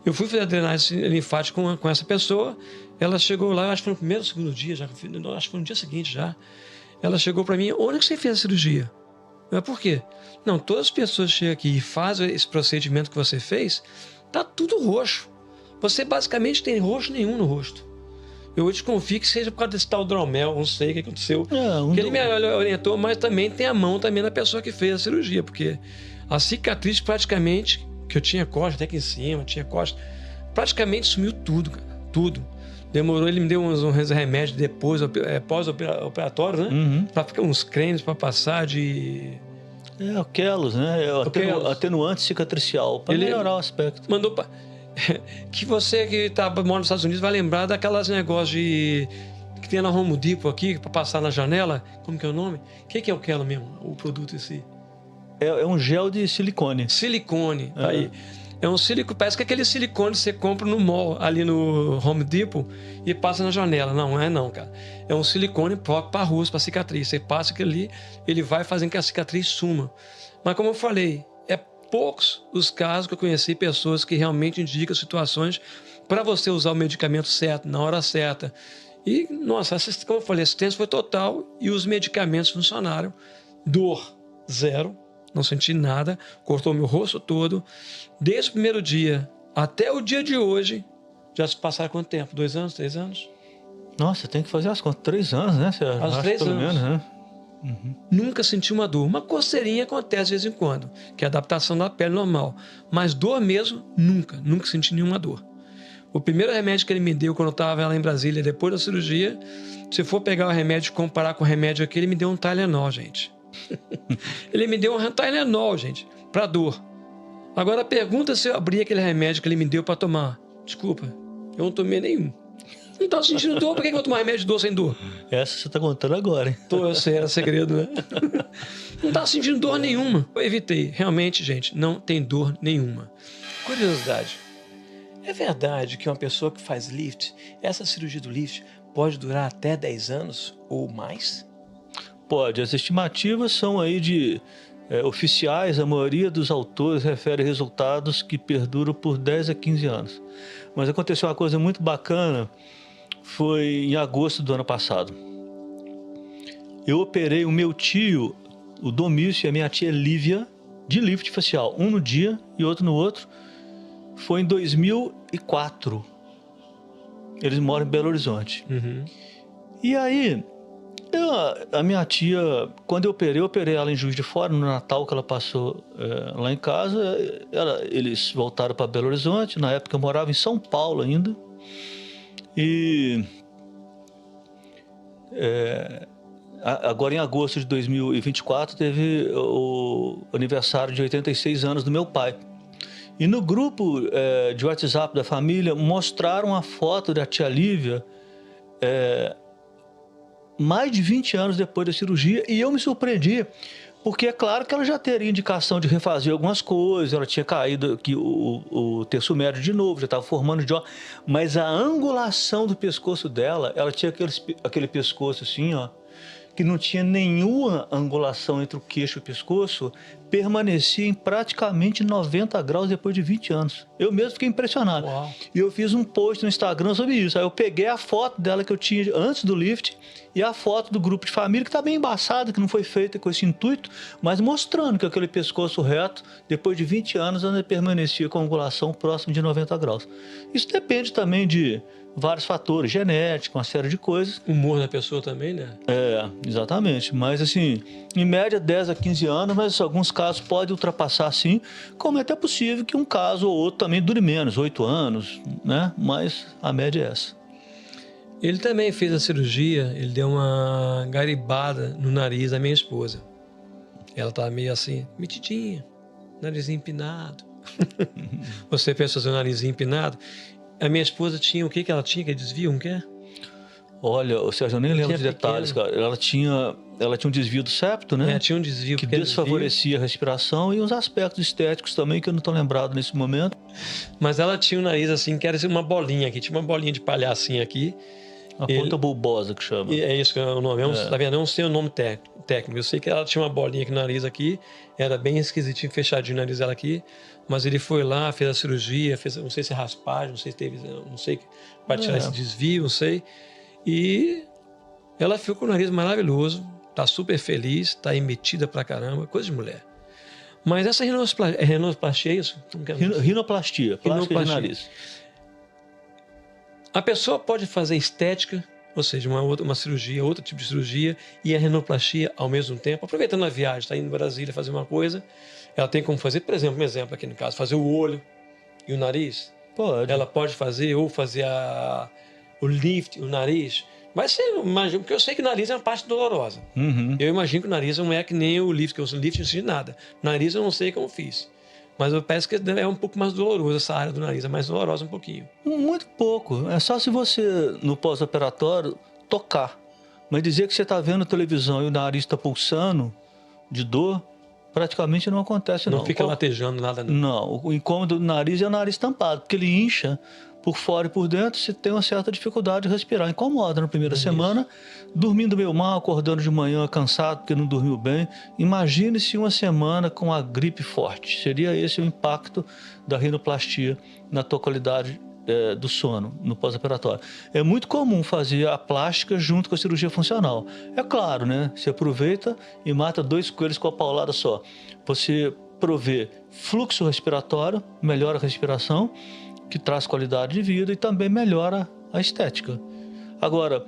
Eu fui fazer a drenagem linfática com essa pessoa. Ela chegou lá, acho que foi no primeiro ou segundo dia, acho que foi no dia seguinte já. Ela chegou para mim, onde que você fez a cirurgia? Mas por quê? Não, todas as pessoas chegam aqui e fazem esse procedimento que você fez, tá tudo roxo. Você basicamente tem roxo nenhum no rosto. Eu desconfio que seja por causa desse tal Traumel, não sei o que aconteceu. Porque ele me orientou, mas também tem a mão também da pessoa que fez a cirurgia, porque a cicatriz praticamente, que eu tinha costa até aqui em cima, tinha costa, praticamente sumiu tudo, cara, tudo. Demorou, ele me deu uns remédios depois, pós-operatório, né? Uhum. Pra ficar uns cremes pra passar de... O Quelos, né? É o Quelos. atenuante cicatricial, para Ele- melhorar o aspecto. Mandou pra... Que você que mora nos Estados Unidos vai lembrar daquelas negócios de... que tem na Home Depot aqui, pra passar na janela. Como que é o nome? O que é o Quello mesmo? O produto em si? É um gel de silicone. Silicone. Aí. É um silicone, parece que é aquele silicone que você compra no mall, ali no Home Depot, e passa na janela. Não é não, cara. É um silicone próprio para rosto, para cicatriz. Você passa aquilo ali, ele vai fazendo que a cicatriz suma. Mas como eu falei, é poucos os casos que eu conheci pessoas que realmente indicam situações para você usar o medicamento certo, na hora certa. E, nossa, como eu falei, a assistência foi total e os medicamentos funcionaram. Dor, zero. Não senti nada, cortou meu rosto todo. Desde o primeiro dia até o dia de hoje, já se passaram quanto tempo? 2 anos, 3 anos? Nossa, tem que fazer as contas. 3 anos, né? Você acha, 3 pelo anos. menos, né? Nunca senti uma dor. Uma coceirinha acontece de vez em quando, que é a adaptação da pele normal. Mas dor mesmo, nunca senti nenhuma dor. O primeiro remédio que ele me deu quando eu estava lá em Brasília, depois da cirurgia, se for pegar o remédio e comparar com o remédio aqui, ele me deu um Tylenol, gente. Ele me deu um Tylenol, gente, para dor. Agora pergunta se eu abri aquele remédio que ele me deu para tomar. Desculpa, eu não tomei nenhum. Não estava sentindo dor, por que eu vou tomar remédio de dor sem dor? Essa você tá contando agora, hein? Eu sei, era segredo, né? Não estava sentindo dor nenhuma. Eu evitei. Realmente, gente, não tem dor nenhuma. Curiosidade. É verdade que uma pessoa que faz lift, essa cirurgia do lift, pode durar até 10 anos ou mais? Pode. As estimativas são aí de oficiais, a maioria dos autores refere resultados que perduram por 10 a 15 anos. Mas aconteceu uma coisa muito bacana, foi em agosto do ano passado. Eu operei o meu tio, o Domício, e a minha tia Lívia, de lift facial. Um no dia e outro no outro. Foi em 2004. Eles moram em Belo Horizonte. Uhum. E aí... a minha tia, quando eu operei ela em Juiz de Fora, no Natal que ela passou lá em casa. Eles voltaram para Belo Horizonte. Na época eu morava em São Paulo ainda. E agora em agosto de 2024 teve o aniversário de 86 anos do meu pai. E no grupo de WhatsApp da família mostraram a foto da tia Lívia mais de 20 anos depois da cirurgia, e eu me surpreendi, porque é claro que ela já teria indicação de refazer algumas coisas, ela tinha caído aqui o terço médio de novo, já estava formando de mas a angulação do pescoço dela, ela tinha aquele pescoço assim, ó, que não tinha nenhuma angulação entre o queixo e o pescoço, permanecia em praticamente 90 graus depois de 20 anos. Eu mesmo fiquei impressionado. Uau. E eu fiz um post no Instagram sobre isso. Aí eu peguei a foto dela que eu tinha antes do lift e a foto do grupo de família, que está bem embaçada, que não foi feita com esse intuito, mas mostrando que aquele pescoço reto, depois de 20 anos, ainda permanecia com angulação próxima de 90 graus. Isso depende também de vários fatores, genética, uma série de coisas. O humor da pessoa também, né? Exatamente. Mas assim, em média 10 a 15 anos, mas alguns casos podem ultrapassar sim, como é até possível que um caso ou outro também dure menos, 8 anos, né? Mas a média é essa. Ele também fez a cirurgia, ele deu uma garibada no nariz da minha esposa. Ela estava meio assim, metidinha, narizinho empinado. Você pensa fazer o narizinho empinado? A minha esposa tinha o que ela tinha? Que desvio, um quê? Olha, Sérgio, eu nem lembro de detalhes, cara. Ela tinha um desvio do septo, né? Tinha um desvio. Que desfavorecia a respiração e uns aspectos estéticos também que eu não estou lembrado nesse momento. Mas ela tinha um nariz assim, que era assim, uma bolinha aqui. Tinha uma bolinha de palhacinho aqui. A ponta bulbosa que chama. E é isso que é o nome. Tá vendo? Eu não sei o nome técnico. Eu sei que ela tinha uma bolinha aqui no nariz aqui. Era bem esquisitinho, fechadinho o nariz dela aqui. Mas ele foi lá, fez a cirurgia, fez, não sei se é raspagem, não sei se teve, não sei, para tirar esse desvio, não sei. E ela ficou com o nariz maravilhoso, tá super feliz, tá aí metida pra caramba, coisa de mulher. Mas essa rinoplastia é isso? Rinoplastia, plástica de nariz. A pessoa pode fazer estética, ou seja, uma cirurgia, outro tipo de cirurgia, e a rinoplastia ao mesmo tempo, aproveitando a viagem, está indo em Brasília fazer uma coisa, ela tem como fazer, por exemplo, um exemplo aqui no caso, fazer o olho e o nariz. Pode. Ela pode fazer, ou fazer o lift, o nariz, vai ser, imagino, porque eu sei que o nariz é uma parte dolorosa. Uhum. Eu imagino que o nariz não é que nem o lift, que o lift não sei de nada. O nariz eu não sei como fiz. Mas eu penso que é um pouco mais doloroso essa área do nariz, é mais dolorosa um pouquinho. Muito pouco. É só se você, no pós-operatório, tocar. Mas dizer que você está vendo televisão e o nariz está pulsando de dor, praticamente não acontece, não. Não fica latejando nada, não. Não, o incômodo do nariz é o nariz tampado, porque ele incha por fora e por dentro, você tem uma certa dificuldade de respirar. Incomoda na primeira semana, dormindo meio mal, acordando de manhã cansado porque não dormiu bem. Imagine-se uma semana com a gripe forte. Seria esse o impacto da rinoplastia na tua qualidade do sono, no pós-operatório. É muito comum fazer a plástica junto com a cirurgia funcional. É claro, né? Você aproveita e mata 2 coelhos com a paulada só. Você provê fluxo respiratório, melhora a respiração, que traz qualidade de vida e também melhora a estética. Agora,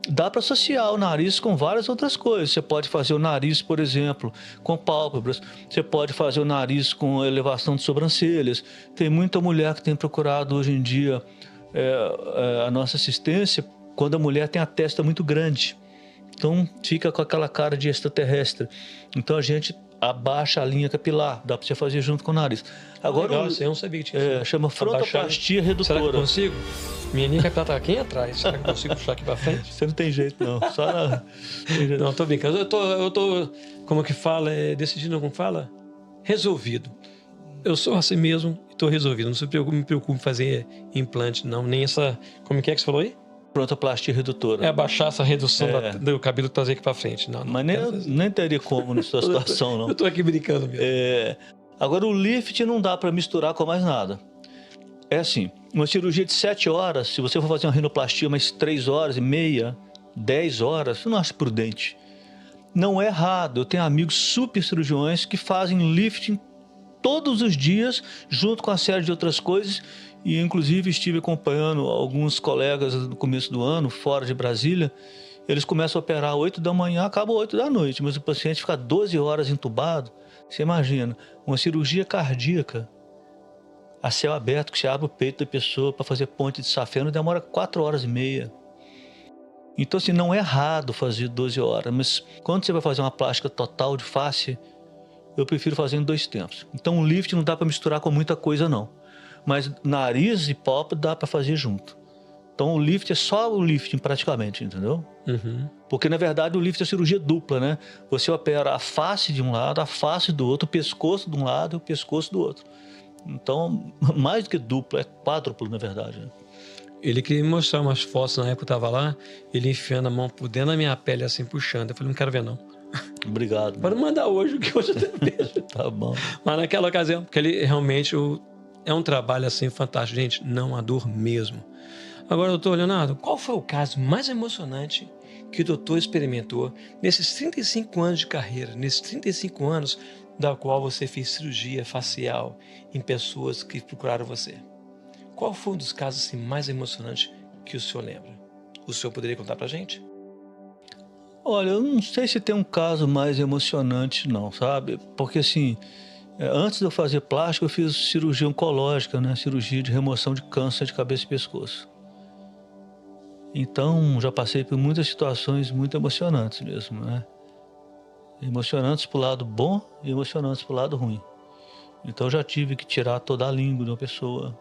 dá para associar o nariz com várias outras coisas. Você pode fazer o nariz, por exemplo, com pálpebras. Você pode fazer o nariz com elevação de sobrancelhas. Tem muita mulher que tem procurado hoje em dia a nossa assistência quando a mulher tem a testa muito grande. Então, fica com aquela cara de extraterrestre. Então, a gente abaixa a linha capilar. Dá para você fazer junto com o nariz. Agora, legal, eu não sabia que tinha. chama frontoplastia redutora. Será que eu consigo? Minha linha capilar tá aqui atrás. Será que eu consigo puxar aqui para frente? Você não tem jeito, não. Não, tô brincando. Eu tô como que fala? Decidindo como fala? Resolvido. Eu sou assim mesmo e tô resolvido. Não me preocupe em fazer implante, não. Nem essa... Como que você falou aí? Frontoplastia redutora. É abaixar essa redução do cabelo trazer aqui para frente. Não, mas nem teria como nessa situação, não. Eu tô aqui brincando mesmo. Agora, o lift não dá para misturar com mais nada. É assim, uma cirurgia de 7 horas, se você for fazer uma rinoplastia mais 3 horas e meia, 10 horas, eu não acho prudente. Não é errado. Eu tenho amigos super cirurgiões que fazem lifting todos os dias, junto com uma série de outras coisas. E, inclusive, estive acompanhando alguns colegas no começo do ano, fora de Brasília. Eles começam a operar às 8 da manhã, acabam às 8 da noite. Mas o paciente fica 12 horas entubado. Você imagina, uma cirurgia cardíaca a céu aberto, que você abre o peito da pessoa para fazer ponte de safena, demora 4 horas e meia. Então, assim, não é errado fazer 12 horas. Mas quando você vai fazer uma plástica total de face, eu prefiro fazer em 2 tempos. Então, o lift não dá para misturar com muita coisa, não. Mas nariz e pálpebra dá para fazer junto. Então, o lift é só o lifting praticamente, entendeu? Uhum. Porque, na verdade, o lift é cirurgia dupla, né? Você opera a face de um lado, a face do outro, o pescoço de um lado e o pescoço do outro. Então, mais do que duplo, é quádruplo, na verdade. Né? Ele queria me mostrar umas fotos na época que eu tava lá, ele enfiando a mão por dentro da minha pele, assim, puxando. Eu falei, não quero ver, não. Obrigado. Pode mandar hoje, que hoje eu até vejo. Tá bom. Mas naquela ocasião, porque ele realmente é um trabalho, assim, fantástico. Gente, não há dor mesmo. Agora, doutor Leonardo, qual foi o caso mais emocionante que o doutor experimentou nesses 35 anos de carreira, nesses 35 anos da qual você fez cirurgia facial em pessoas que procuraram você? Qual foi um dos casos assim, mais emocionantes que o senhor lembra? O senhor poderia contar pra gente? Olha, eu não sei se tem um caso mais emocionante, não, sabe? Porque, assim, antes de eu fazer plástica, eu fiz cirurgia oncológica, né? Cirurgia de remoção de câncer de cabeça e pescoço. Então, já passei por muitas situações muito emocionantes mesmo, né? Emocionantes pro lado bom e emocionantes pro lado ruim. Então, já tive que tirar toda a língua de uma pessoa,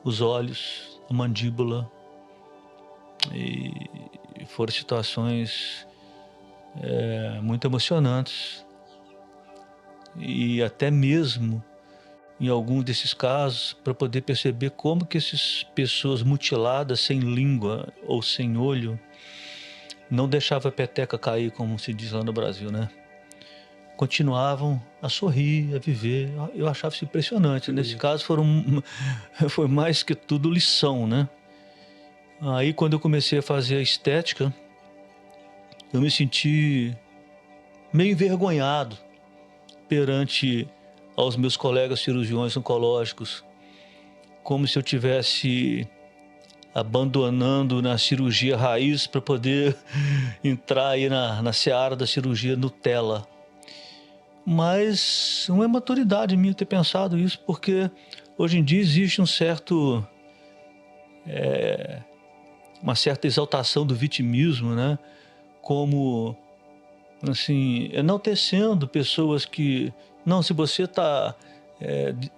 os olhos, a mandíbula. E foram situações muito emocionantes. E até mesmo, em algum desses casos, para poder perceber como que essas pessoas mutiladas, sem língua ou sem olho, não deixavam a peteca cair, como se diz lá no Brasil, né? Continuavam a sorrir, a viver. Eu achava isso impressionante. Nesse caso, foi mais que tudo lição, né? Aí, quando eu comecei a fazer a estética, eu me senti meio envergonhado perante aos meus colegas cirurgiões oncológicos, como se eu tivesse abandonando na cirurgia raiz para poder entrar aí na seara da cirurgia Nutella. Mas não é maturidade minha ter pensado isso, porque hoje em dia existe um certo uma certa exaltação do vitimismo, né? Como, assim, enaltecendo pessoas que... Não, se você está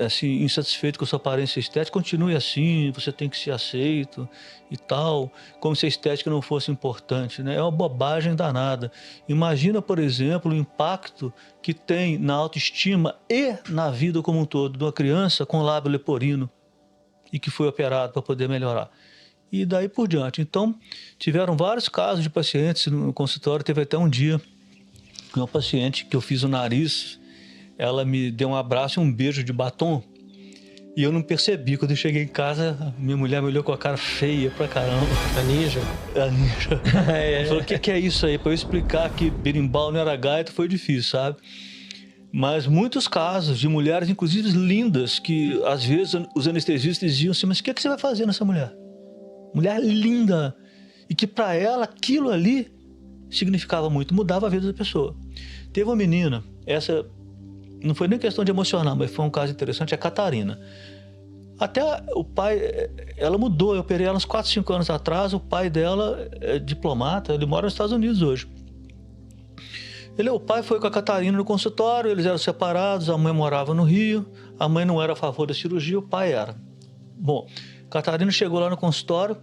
assim, insatisfeito com a sua aparência estética, continue assim, você tem que ser aceito e tal, como se a estética não fosse importante, né? É uma bobagem danada. Imagina, por exemplo, o impacto que tem na autoestima e na vida como um todo de uma criança com lábio leporino e que foi operado para poder melhorar. E daí por diante. Então, tiveram vários casos de pacientes no consultório. Teve até um dia uma paciente que eu fiz o nariz, ela me deu um abraço e um beijo de batom. E eu não percebi. Quando eu cheguei em casa, minha mulher me olhou com a cara feia pra caramba. A ninja. A ninja. Falou, o que é isso aí? Pra eu explicar que berimbau não era gaita foi difícil, sabe? Mas muitos casos de mulheres, inclusive lindas, que às vezes os anestesistas diziam assim, mas o que você vai fazer nessa mulher? Mulher linda. E que pra ela aquilo ali significava muito, mudava a vida da pessoa. Teve uma menina, essa não foi nem questão de emocionar, mas foi um caso interessante, a Catarina. Até o pai, ela mudou, eu operei ela uns 4, 5 anos atrás, o pai dela é diplomata, ele mora nos Estados Unidos hoje. O pai foi com a Catarina no consultório, eles eram separados, a mãe morava no Rio, a mãe não era a favor da cirurgia, o pai era. Bom, a Catarina chegou lá no consultório,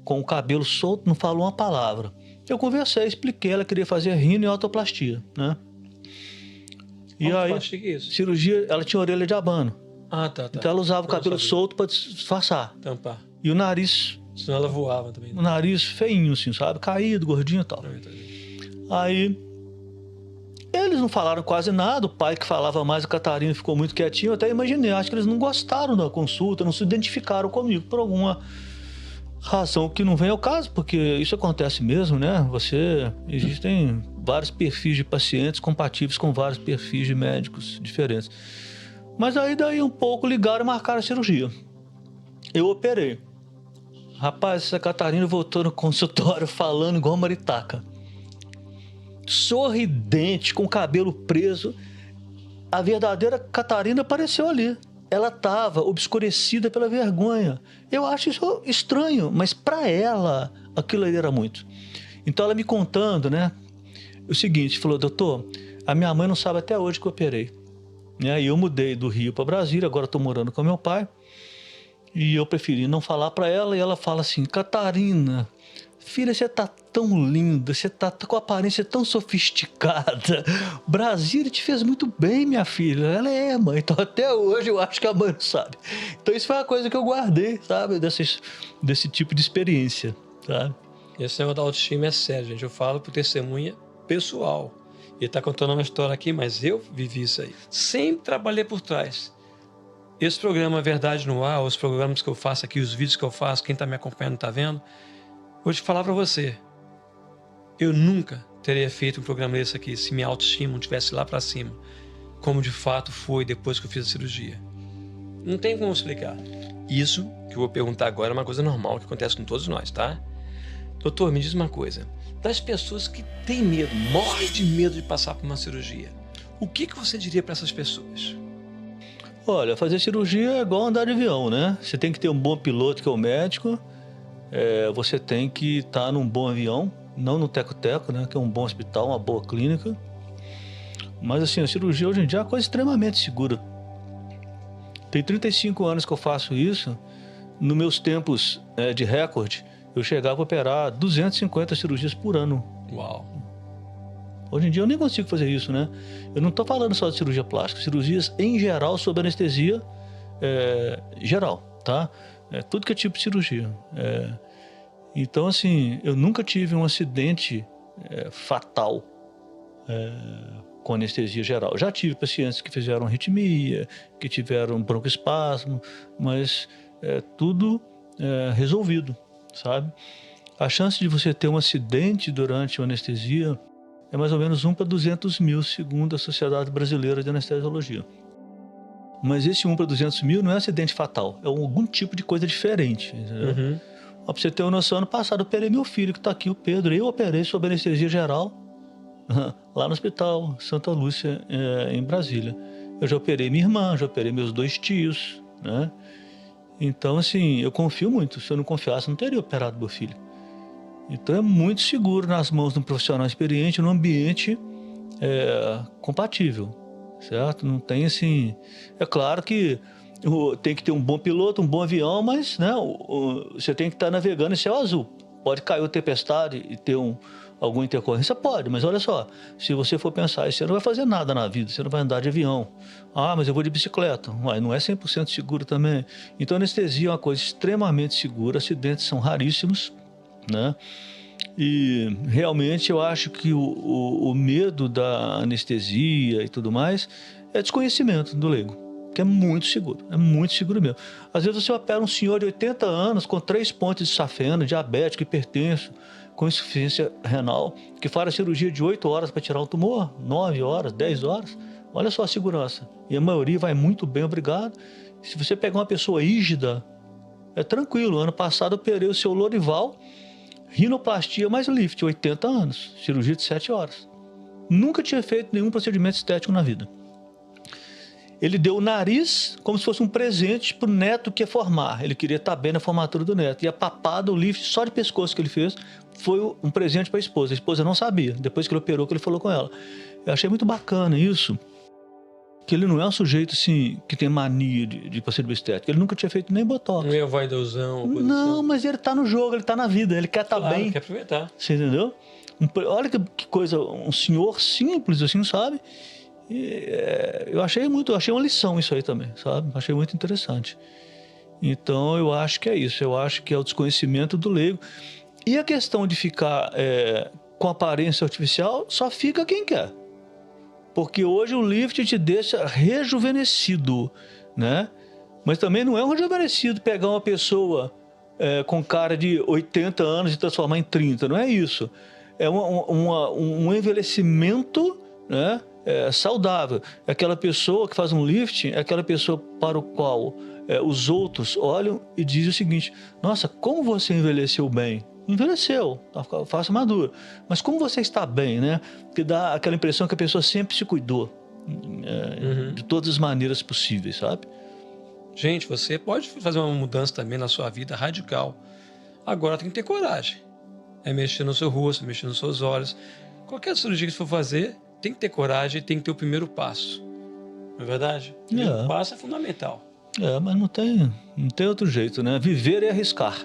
com o cabelo solto, não falou uma palavra. Eu conversei, expliquei, ela queria fazer rino e autoplastia, né? E aí, Que é isso? cirurgia, ela tinha orelha de abano. Ah, tá. Então ela usava o cabelo solto para disfarçar. Tampar. E o nariz, Senão ela voava também. o nariz feinho assim, sabe? Caído, gordinho e tal. Aí, eles não falaram quase nada, o pai que falava mais, a Catarina, ficou muito quietinho. Eu até imaginei, acho que eles não gostaram da consulta, não se identificaram comigo por alguma razão que não vem ao caso, porque isso acontece mesmo, né? Existem vários perfis de pacientes compatíveis com vários perfis de médicos diferentes. Mas aí daí um pouco ligaram e marcaram a cirurgia. Eu operei. Rapaz, essa Catarina voltou no consultório falando igual maritaca. Sorridente, com o cabelo preso. A verdadeira Catarina apareceu ali. Ela estava obscurecida pela vergonha. Eu acho isso estranho, mas para ela aquilo ali era muito. Então ela me contando, né? O seguinte, falou, doutor, a minha mãe não sabe até hoje que eu operei. E aí eu mudei do Rio para Brasília, agora estou morando com meu pai. E eu preferi não falar para ela, e ela fala assim, Catarina, filha, você tá tão linda, você tá com a aparência tão sofisticada. Brasília te fez muito bem, minha filha. Ela é, mãe. Então até hoje eu acho que a mãe não sabe. Então isso foi uma coisa que eu guardei, sabe? Desse tipo de experiência, sabe? Esse negócio da autoestima é sério, gente. Eu falo por testemunha pessoal. Ele tá contando uma história aqui, mas eu vivi isso aí. Sempre trabalhei por trás. Esse programa Verdade no Ar, os programas que eu faço aqui, os vídeos que eu faço, quem tá me acompanhando tá vendo. Vou te falar para você, eu nunca teria feito um programa desse aqui se minha autoestima não estivesse lá para cima, como de fato foi depois que eu fiz a cirurgia. Não tem como explicar. Isso que eu vou perguntar agora é uma coisa normal que acontece com todos nós, tá? Doutor, me diz uma coisa. Das pessoas que têm medo, morrem de medo de passar por uma cirurgia, o que você diria para essas pessoas? Olha, fazer cirurgia é igual andar de avião, né? Você tem que ter um bom piloto que é o médico. Você tem que estar num bom avião, não no teco-teco, né? Que é um bom hospital, uma boa clínica. Mas assim, a cirurgia hoje em dia é uma coisa extremamente segura. Tem 35 anos que eu faço isso. Nos meus tempos de recorde, eu chegava a operar 250 cirurgias por ano. Uau! Hoje em dia eu nem consigo fazer isso, né? Eu não estou falando só de cirurgia plástica, cirurgias em geral sob anestesia geral, tá? Tudo que é tipo de cirurgia. Então, assim, eu nunca tive um acidente fatal com anestesia geral. Já tive pacientes que fizeram arritmia, que tiveram broncoespasmo, mas tudo resolvido, sabe? A chance de você ter um acidente durante a anestesia é mais ou menos 1 para 200 mil, segundo a Sociedade Brasileira de Anestesiologia. Mas esse 1 para 200 mil não é acidente fatal, é algum tipo de coisa diferente, entendeu? Uhum. Pra você ter uma noção, ano passado eu operei meu filho, que está aqui, o Pedro. Eu operei sob anestesia geral lá no Hospital Santa Lúcia, em Brasília. Eu já operei minha irmã, já operei meus 2 tios, né? Então, assim, eu confio muito. Se eu não confiasse, eu não teria operado meu filho. Então, é muito seguro nas mãos de um profissional experiente, num ambiente compatível, certo? Não tem, assim... É claro que tem que ter um bom piloto, um bom avião, mas né, você tem que estar navegando em céu azul. Pode cair uma tempestade e ter alguma intercorrência? Pode, mas olha só, se você for pensar, você não vai fazer nada na vida, você não vai andar de avião. Ah, mas eu vou de bicicleta. Ué, não é 100% seguro também. Então, anestesia é uma coisa extremamente segura, acidentes são raríssimos, né? E realmente eu acho que o medo da anestesia e tudo mais é desconhecimento do leigo, que é muito seguro mesmo. Às vezes você opera um senhor de 80 anos com 3 pontos de safena, diabético, hipertenso, com insuficiência renal, que faz a cirurgia de 8 horas para tirar o tumor, 9 horas, 10 horas. Olha só a segurança. E a maioria vai muito bem, obrigado. Se você pegar uma pessoa rígida, é tranquilo. Ano passado eu operei o seu Lorival, rinoplastia mais lift, 80 anos, cirurgia de 7 horas. Nunca tinha feito nenhum procedimento estético na vida. Ele deu o nariz como se fosse um presente para o neto que ia formar. Ele queria estar bem na formatura do neto. E a papada, o lift só de pescoço que ele fez, foi um presente para a esposa. A esposa não sabia. Depois que ele operou, que ele falou com ela. Eu achei muito bacana isso. Que ele não é um sujeito assim, que tem mania de procedimento estético. Ele nunca tinha feito nem botox. Não é vaidosão. Não, mas ele tá no jogo, ele tá na vida, ele quer estar bem. Quer aproveitar. Você entendeu? Olha que coisa, um senhor simples assim, sabe? E, eu achei uma lição isso aí também, sabe? Achei muito interessante. Então eu acho que é isso, eu acho que é o desconhecimento do leigo. E a questão de ficar com aparência artificial, só fica quem quer. Porque hoje o lift te deixa rejuvenescido, né? Mas também não é um rejuvenescido pegar uma pessoa com cara de 80 anos e transformar em 30, não é isso. É um envelhecimento, né? Saudável. Aquela pessoa que faz um lift é aquela pessoa para o qual os outros olham e dizem o seguinte: nossa, como você envelheceu bem. Envelheceu, tá face madura. Mas como você está bem, né? Que dá aquela impressão que a pessoa sempre se cuidou de todas as maneiras possíveis, sabe? Gente, você pode fazer uma mudança também na sua vida radical. Agora tem que ter coragem. É mexer no seu rosto, mexer nos seus olhos. Qualquer cirurgia que você for fazer, tem que ter coragem e tem que ter o primeiro passo. Não é verdade? O primeiro passo é fundamental. Mas não tem outro jeito, né? Viver é arriscar.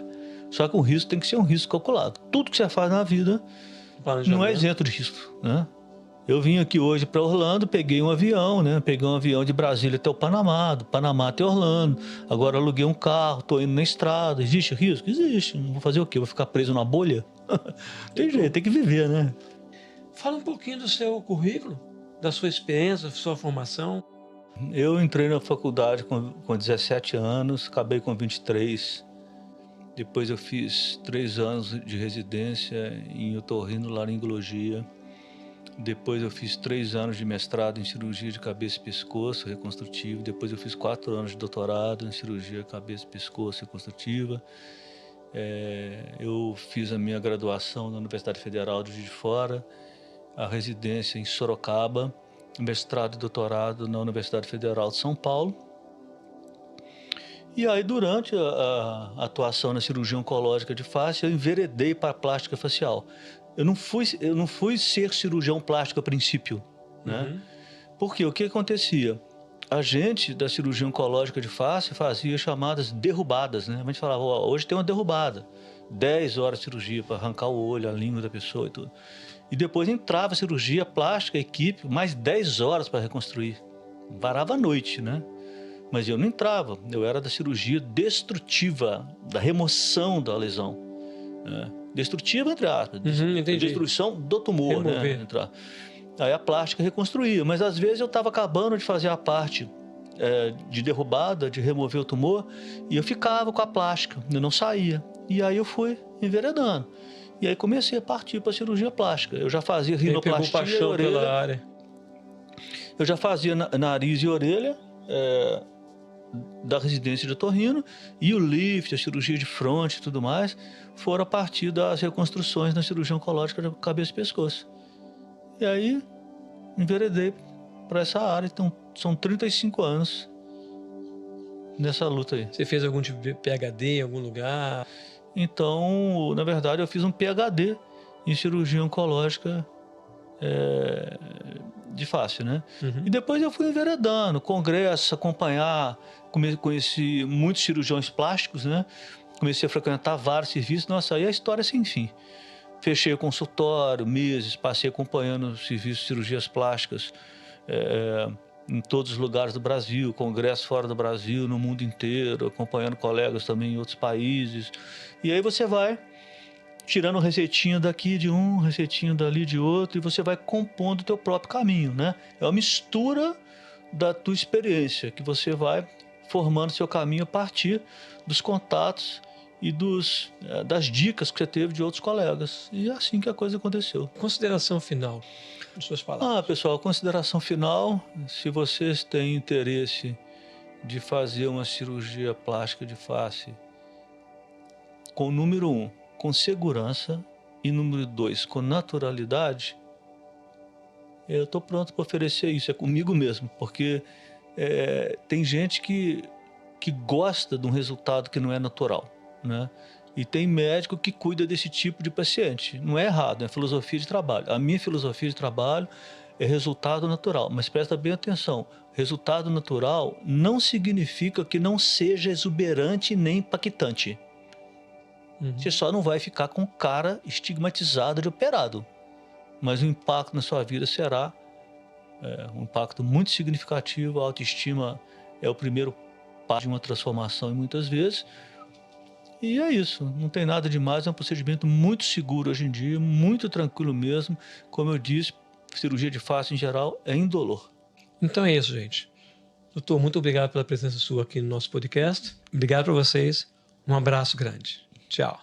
Só que o risco tem que ser um risco calculado. Tudo que você faz na vida não é isento de risco, né? Eu vim aqui hoje para Orlando, peguei um avião, né? Peguei um avião de Brasília até o Panamá, do Panamá até Orlando. Agora aluguei um carro, estou indo na estrada. Existe risco? Existe. Vou fazer o quê? Vou ficar preso na bolha? Tem jeito, tem que viver, né? Fala um pouquinho do seu currículo, da sua experiência, da sua formação. Eu entrei na faculdade com 17 anos, acabei com 23. Depois eu fiz 3 anos de residência em otorrinolaringologia. Depois eu fiz 3 anos de mestrado em cirurgia de cabeça e pescoço reconstrutivo. Depois eu fiz 4 anos de doutorado em cirurgia cabeça e pescoço reconstrutiva. Eu fiz a minha graduação na Universidade Federal de Juiz de Fora, a residência em Sorocaba, mestrado e doutorado na Universidade Federal de São Paulo. E aí, durante a atuação na cirurgia oncológica de face, eu enveredei para a plástica facial. Eu não fui ser cirurgião plástico a princípio, né? Porque o que acontecia? A gente da cirurgia oncológica de face fazia chamadas derrubadas, né? A gente falava, hoje tem uma derrubada. 10 horas de cirurgia para arrancar o olho, a língua da pessoa e tudo. E depois entrava a cirurgia plástica, a equipe, mais 10 horas para reconstruir. Varava a noite, né? Mas eu não entrava, eu era da cirurgia destrutiva, da remoção da lesão. Né? Destrutiva, entre aspas, destruição do tumor, né? Aí a plástica reconstruía, mas às vezes eu estava acabando de fazer a parte de derrubada, de remover o tumor, e eu ficava com a plástica, eu não saía. E aí eu fui enveredando. E aí comecei a partir para a cirurgia plástica. Eu já fazia rinoplastia e orelha. Pela área. Eu já fazia nariz e orelha, da residência de otorrino, e o lift, a cirurgia de fronte e tudo mais, foram a partir das reconstruções na cirurgia oncológica de cabeça e pescoço. E aí, enveredei para essa área. Então, são 35 anos nessa luta aí. Você fez algum tipo de PhD em algum lugar? Então, na verdade, eu fiz um PhD em cirurgia oncológica de face, né? Uhum. E depois eu fui enveredando, congressos, acompanhar, conheci muitos cirurgiões plásticos, né? Comecei a frequentar vários serviços, nossa, aí a história é sem fim. Fechei o consultório, meses, passei acompanhando serviços de cirurgias plásticas em todos os lugares do Brasil, congressos fora do Brasil, no mundo inteiro, acompanhando colegas também em outros países. E aí você vai tirando receitinha daqui de um, receitinho dali de outro, e você vai compondo o teu próprio caminho, né? É uma mistura da tua experiência, que você vai formando seu caminho a partir dos contatos e das dicas que você teve de outros colegas. E é assim que a coisa aconteceu. Consideração final, em suas palavras. Pessoal, consideração final, se vocês têm interesse de fazer uma cirurgia plástica de face com número 1, com segurança, e número 2, com naturalidade, eu estou pronto para oferecer isso, é comigo mesmo, porque tem gente que gosta de um resultado que não é natural, né? E tem médico que cuida desse tipo de paciente. Não é errado, é filosofia de trabalho. A minha filosofia de trabalho é resultado natural, mas presta bem atenção, resultado natural não significa que não seja exuberante nem impactante. Você só não vai ficar com cara estigmatizado de operado. Mas o impacto na sua vida será um impacto muito significativo. A autoestima é o primeiro passo de uma transformação, e muitas vezes. E é isso, não tem nada demais, é um procedimento muito seguro hoje em dia, muito tranquilo mesmo. Como eu disse, cirurgia de face em geral é indolor. Então é isso, gente. Doutor, muito obrigado pela presença sua aqui no nosso podcast. Obrigado para vocês. Um abraço grande. Tchau.